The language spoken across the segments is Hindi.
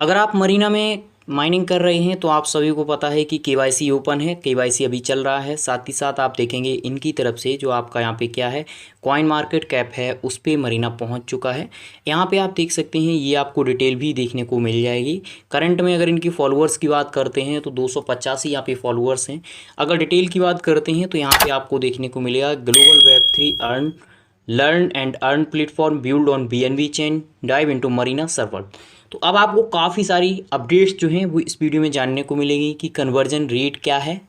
अगर आप मरीना में माइनिंग कर रहे हैं तो आप सभी को पता है कि केवाईसी ओपन है, केवाईसी अभी चल रहा है। साथ ही साथ आप देखेंगे इनकी तरफ से जो आपका यहाँ पे क्या है, कॉइन मार्केट कैप है, उस पर मरीना पहुँच चुका है। यहाँ पे आप देख सकते हैं, ये आपको डिटेल भी देखने को मिल जाएगी। करंट में अगर इनकी फॉलोअर्स की बात करते हैं तो 285 यहाँ पे फॉलोअर्स हैं। अगर डिटेल की बात करते हैं तो यहाँ पर आपको देखने को मिलेगा global web 3 learn and earn platform build on BNB chain, dive into Marina server. तो अब आपको काफ़ी सारी अपडेट्स जो हैं वो इस वीडियो में जानने को मिलेगी कि कन्वर्जन रेट क्या है।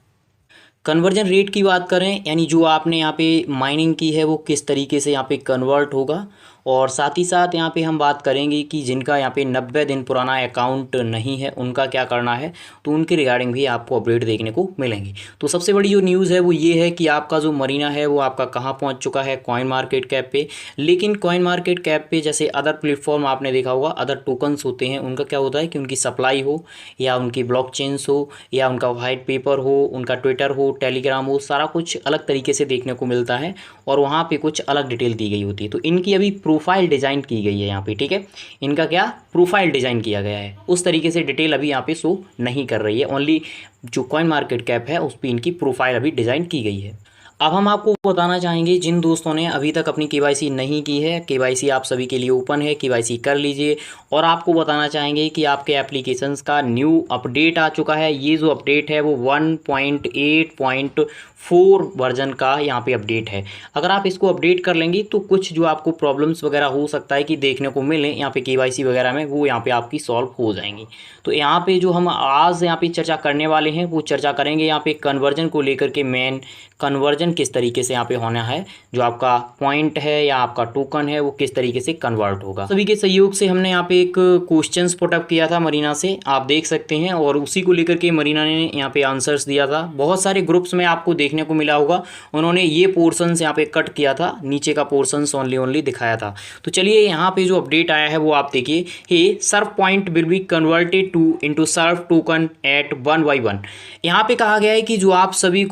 कन्वर्जन रेट की बात करें यानी जो आपने यहाँ पे माइनिंग की है वो किस तरीके से यहाँ पे कन्वर्ट होगा, और साथ ही साथ यहाँ पे हम बात करेंगे कि जिनका यहाँ पे 90 दिन पुराना अकाउंट नहीं है उनका क्या करना है, तो उनके रिगार्डिंग भी आपको अपडेट देखने को मिलेंगी। तो सबसे बड़ी जो न्यूज़ है वो ये है कि आपका जो मरीना है वो आपका कहाँ पहुँच चुका है, कॉइन मार्केट कैप पे। लेकिन कॉइन मार्केट कैप पे जैसे अदर प्लेटफॉर्म आपने देखा होगा, अदर टोकन्स होते हैं, उनका क्या होता है कि उनकी सप्लाई हो या उनकी ब्लॉकचेन्स हो या उनका वाइट पेपर हो, उनका ट्विटर हो, टेलीग्राम हो, सारा कुछ अलग तरीके से देखने को मिलता है और वहाँ पे कुछ अलग डिटेल दी गई होती है। तो इनकी अभी प्रोफाइल डिज़ाइन की गई है यहाँ पे, ठीक है। इनका क्या प्रोफाइल डिज़ाइन किया गया है, उस तरीके से डिटेल अभी यहाँ पे शो नहीं कर रही है। ओनली जो कॉइन मार्केट कैप है उस पर इनकी प्रोफाइल अभी डिज़ाइन की गई है। अब हम आपको बताना चाहेंगे जिन दोस्तों ने अभी तक अपनी केवाईसी नहीं की है, केवाईसी आप सभी के लिए ओपन है, केवाईसी कर लीजिए। और आपको बताना चाहेंगे कि आपके एप्लीकेशंस का न्यू अपडेट आ चुका है। ये जो अपडेट है वो 1.8.4 वर्जन का यहाँ पे अपडेट है। अगर आप इसको अपडेट कर लेंगे तो कुछ जो आपको प्रॉब्लम्स वगैरह हो सकता है कि देखने को मिले यहाँ पे केवाईसी वगैरह में, वो यहाँ पे आपकी सॉल्व हो जाएंगी। तो यहाँ पे जो हम आज यहाँ पे चर्चा करने वाले हैं वो चर्चा करेंगे यहाँ पे कन्वर्जन को लेकर के। मेन कन्वर्जन किस तरीके से यहाँ पे होना है, जो आपका पॉइंट है या आपका टोकन है वो किस तरीके से कन्वर्ट होगा। सभी के सहयोग से हमने यहाँ पे एक क्वेश्चंस पुटअप किया था मरीना से, आप देख सकते हैं, और उसी को लेकर के मरीना ने यहाँ पे आंसर्स दिया था। बहुत सारे ग्रुप्स में आपको देखने को मिला होगा, उन्होंने ये पोर्शंस यहाँ पे कट किया था, नीचे का पोर्शंस ओनली दिखाया था। तो चलिए यहाँ पे जो अपडेट आया है वो आप देखिए। हे surf point will be converted to into surf token at 1 by 1। यहाँ पे कहा गया है कि जो आप सभी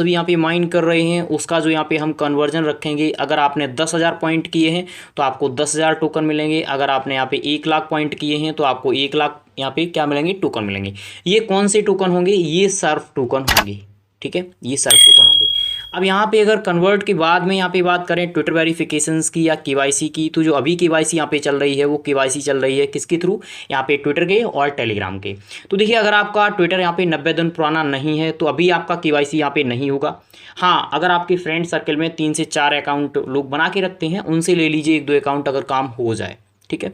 यहाँ पे माइन कर रहे हैं उसका जो यहाँ पे हम कन्वर्जन रखेंगे। अगर आपने 10,000 पॉइंट किए हैं तो आपको 10,000 टोकन मिलेंगे। अगर आपने यहाँ पे 1 लाख पॉइंट किए हैं तो आपको 1 लाख यहाँ पे क्या मिलेंगे, टोकन मिलेंगे। ये कौन से टोकन होंगे, ये सर्फ टोकन होंगे, ठीक है, ये सर्फ टोकन होंगे। अब यहाँ पे अगर कन्वर्ट के बाद में यहाँ पे बात करें ट्विटर वेरिफिकेशंस की या केवाईसी की, तो जो अभी केवाईसी यहाँ पे चल रही है वो केवाईसी चल रही है किसके थ्रू, यहाँ पे ट्विटर के और टेलीग्राम के। तो देखिए अगर आपका ट्विटर यहाँ पे 90 दिन पुराना नहीं है तो अभी आपका केवाईसी यहाँ पे नहीं होगा। हाँ, अगर आपके फ्रेंड सर्कल में 3 से 4 अकाउंट लोग बना के रखते हैं, उनसे ले लीजिए 1-2 अकाउंट अगर काम हो जाए, ठीक है।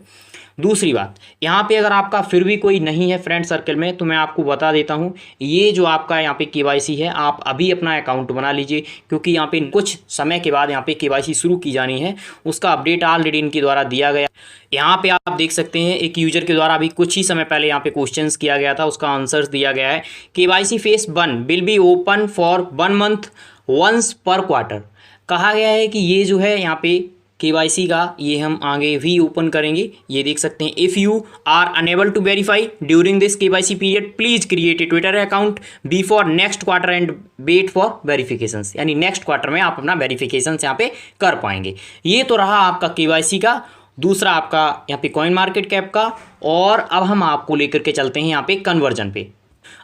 दूसरी बात, यहाँ पे अगर आपका फिर भी कोई नहीं है फ्रेंड सर्कल में तो मैं आपको बता देता हूँ, ये जो आपका यहाँ पे केवाईसी है आप अभी अपना अकाउंट बना लीजिए, क्योंकि यहाँ पे कुछ समय के बाद यहाँ पे केवाईसी शुरू की जानी है। उसका अपडेट ऑलरेडी इनके द्वारा दिया गया। यहाँ पे आप देख सकते हैं एक यूजर के द्वारा अभी कुछ ही समय पहले यहाँ पे क्वेश्चंस किया गया था, उसका आंसर्स दिया गया है। KYC phase 1 will be open for 1 month once per quarter. कहा गया है कि ये जो है यहाँ पे केवाईसी का ये हम आगे भी ओपन करेंगे। ये देख सकते हैं, if you are unable to verify during this KYC period please create a Twitter account before next quarter and wait for verifications. यानी नेक्स्ट क्वार्टर में आप अपना वेरिफिकेशन यहाँ पे कर पाएंगे। ये तो रहा आपका केवाईसी का। दूसरा आपका यहाँ पे कॉइन मार्केट कैप का। और अब हम आपको लेकर के चलते हैं यहाँ पे कन्वर्जन पे।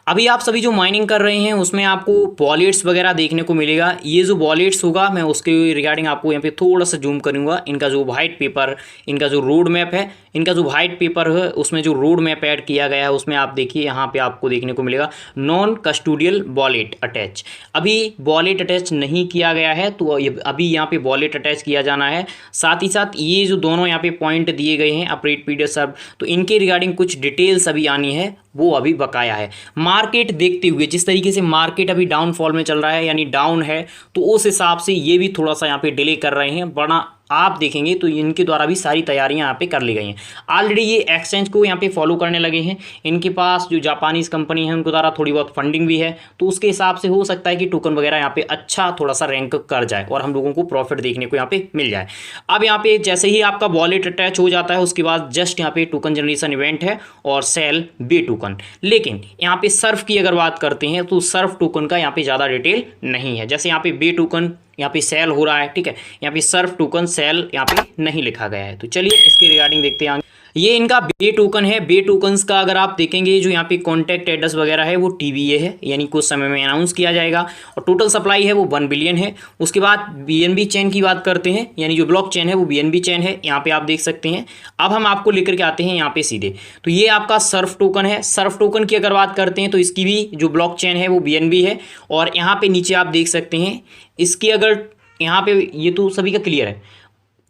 अभी आप सभी जो माइनिंग कर रहे हैं उसमें आपको वॉलेट्स वगैरह देखने को मिलेगा। ये जो वॉलेट्स होगा मैं उसके रिगार्डिंग आपको यहाँ पे थोड़ा सा जूम करूँगा। इनका जो वाइट पेपर, इनका जो रोड मैप है, इनका जो वाइट पेपर है उसमें जो रोड मैप ऐड किया गया है उसमें आप देखिए यहाँ पे आपको देखने को मिलेगा नॉन कस्टोडियल वॉलेट अटैच। अभी वॉलेट अटैच नहीं किया गया है तो अभी यहाँ पे वॉलेट अटैच किया जाना है। साथ ही साथ ये जो दोनों यहाँ पे पॉइंट दिए गए हैं अपडेट पीरियड सब, तो इनके रिगार्डिंग कुछ डिटेल्स अभी आनी है, वो अभी बकाया है। मार्केट देखते हुए जिस तरीके से मार्केट अभी डाउनफॉल में चल रहा है यानी डाउन है, तो उस हिसाब से ये भी थोड़ा सा यहाँ पे डिले कर रहे हैं। बड़ा आप देखेंगे तो इनके द्वारा भी सारी तैयारियां यहाँ पे कर ली गई हैं। ऑलरेडी ये एक्सचेंज को यहाँ पे फॉलो करने लगे हैं। इनके पास जो जापानीज़ कंपनी है उनके द्वारा थोड़ी बहुत फंडिंग भी है, तो उसके हिसाब से हो सकता है कि टोकन वगैरह यहाँ पे अच्छा थोड़ा सा रैंक कर जाए और हम लोगों को प्रॉफिट देखने को यहाँ पे मिल जाए। अब यहाँ पे जैसे ही आपका वॉलेट अटैच हो जाता है उसके बाद जस्ट यहाँ पे टोकन जनरेशन इवेंट है और सेल बे टोकन। लेकिन यहाँ पे सर्फ की अगर बात करते हैं तो सर्फ टोकन का यहाँ पे ज़्यादा डिटेल नहीं है। जैसे यहाँ पे बे टोकन यहाँ पे सेल हो रहा है, ठीक है, यहाँ पे सर्फ टोकन सेल यहाँ पे नहीं लिखा गया है। तो चलिए इसके रिगार्डिंग देखते हैं। ये इनका बे टोकन है। बे टोकन्स का अगर आप देखेंगे जो यहाँ पे कॉन्टैक्ट एड्रेस वगैरह है वो TBA है, यानी कुछ समय में अनाउंस किया जाएगा। और टोटल सप्लाई है वो 1 बिलियन है। उसके बाद BNB चेन की बात करते हैं, यानी जो ब्लॉक चेन है वो BNB चेन है, यहाँ पे आप देख सकते हैं। अब हम आपको लेकर के आते हैं यहाँ पे सीधे, तो ये आपका सर्फ टोकन है। सर्फ टोकन की अगर बात करते हैं तो इसकी भी जो ब्लॉक चेन है वो BNB है। और यहाँ पे नीचे आप देख सकते हैं इसकी अगर यहाँ पे, ये तो सभी का क्लियर है।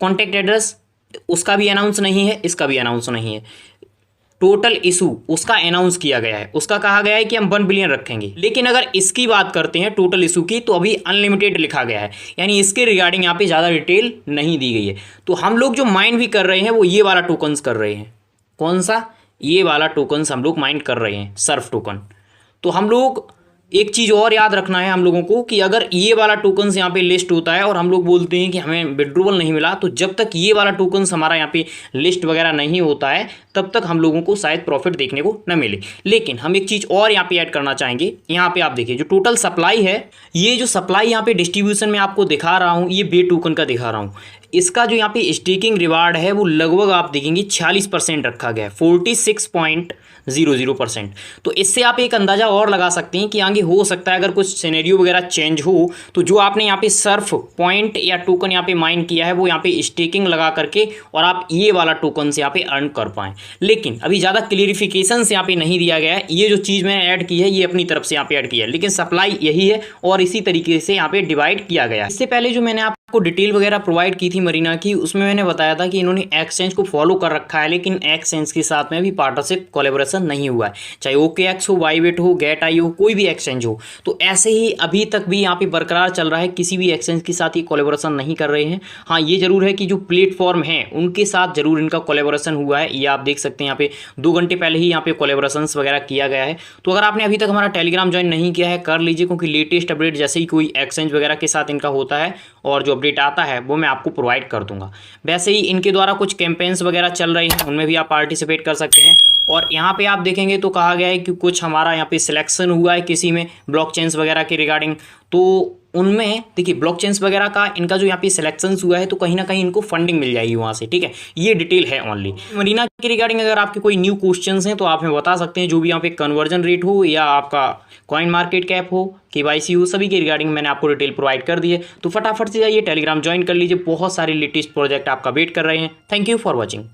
कॉन्टैक्ट एड्रेस उसका भी अनाउंस नहीं है, इसका भी अनाउंस नहीं है। टोटल इशू उसका अनाउंस किया गया है, उसका कहा गया है कि हम 1 बिलियन रखेंगे। लेकिन अगर इसकी बात करते हैं टोटल इशू की, तो अभी अनलिमिटेड लिखा गया है, यानी इसके रिगार्डिंग यहाँ पे ज़्यादा डिटेल नहीं दी गई है। तो हम लोग जो माइंड भी कर रहे हैं वो ये वाला टोकन्स कर रहे हैं। कौन सा? ये वाला टोकन्स हम लोग माइंड कर रहे हैं, सर्फ टोकन। तो हम लोग एक चीज़ और याद रखना है हम लोगों को कि अगर ये वाला टोकन्स यहाँ पे लिस्ट होता है और हम लोग बोलते हैं कि हमें विड्रॉवल नहीं मिला, तो जब तक ये वाला टोकन्स हमारा यहाँ पे लिस्ट वगैरह नहीं होता है तब तक हम लोगों को शायद प्रॉफिट देखने को न मिले। लेकिन हम एक चीज़ और यहाँ पे ऐड करना चाहेंगे। यहाँ पे आप देखिए जो टोटल सप्लाई है, ये जो सप्लाई यहाँ पे डिस्ट्रीब्यूशन में आपको दिखा रहा हूँ, ये बे टोकन का दिखा रहा हूँ। इसका जो यहाँ पे स्टेकिंग रिवार्ड है वो लगभग आप देखेंगे 46% रखा गया है, 46.00%। तो इससे आप एक अंदाज़ा और लगा सकते हैं कि आगे हो सकता है अगर कुछ सिनेरियो वगैरह चेंज हो तो जो आपने यहाँ पे सर्फ पॉइंट या टोकन यहाँ पे माइन किया है वो यहाँ पे स्टेकिंग लगा करके और आप ये वाला टोकन से यहाँ पे अर्न कर पाएँ। लेकिन अभी ज़्यादा क्लियरिफिकेशन से यहाँ पे नहीं दिया गया है। ये जो चीज़ मैंने ऐड की है ये अपनी तरफ से यहाँ पे ऐड किया है, लेकिन सप्लाई यही है और इसी तरीके से यहाँ पे डिवाइड किया गया है। इससे पहले जो मैंने आपको डिटेल वगैरह प्रोवाइड की थी मरीना की, उसमें मैंने बताया था कि इन्होंने एक्सचेंज को फॉलो कर रखा है, लेकिन एक्सचेंज के साथ में भी पार्टनरशिप कोलैबोरेशन नहीं हुआ है, चाहे OKX हो, बाइबिट हो, गेट.आई हो, कोई भी एक्सचेंज हो। तो ऐसे ही अभी तक भी यहाँ पे बरकरार चल रहा है, किसी भी एक्सचेंज के साथ ये कोलैबोरेशन नहीं कर रहे हैं। हाँ, ये जरूर है कि जो प्लेटफॉर्म है उनके साथ जरूर इनका कोलैबोरेशन हुआ है। ये आप देख सकते हैं यहाँ पे 2 घंटे पहले ही यहाँ पे कोलैबोरेशंस वगैरह किया गया है। तो अगर आपने अभी तक हमारा टेलीग्राम ज्वाइन नहीं किया है कर लीजिए, क्योंकि लेटेस्ट अपडेट जैसे ही कोई एक्सचेंज वगैरह के साथ इनका होता है और जो अपडेट आता है वो मैं आपको प्रोवाइड कर दूंगा। वैसे ही इनके द्वारा कुछ कैंपेन्स वगैरह चल रही हैं, उनमें भी आप पार्टिसिपेट कर सकते हैं। और यहाँ पे आप देखेंगे तो कहा गया है कि कुछ हमारा यहाँ पे सिलेक्शन हुआ है किसी में ब्लॉकचेन्स वगैरह के रिगार्डिंग, तो उनमें देखिए ब्लॉकचेन्स वगैरह का इनका जो यहाँ पे सिलेक्शंस हुआ है तो कहीं ना कहीं इनको फंडिंग मिल जाएगी वहाँ से। ठीक है, ये डिटेल है ओनली। मरीना के रिगार्डिंग अगर आपके कोई न्यू क्वेश्चंस हैं तो आप हमें बता सकते हैं, जो भी यहाँ पे कन्वर्जन रेट हो या आपका कॉइन मार्केट कैप हो, KYC हो, सभी के रिगार्डिंग मैंने आपको डिटेल प्रोवाइड कर दी है। तो फटाफट से जाइए टेलीग्राम ज्वाइन कर लीजिए, बहुत सारे लेटेस्ट प्रोजेक्ट आपका वेट कर रहे हैं। Thank you for watching.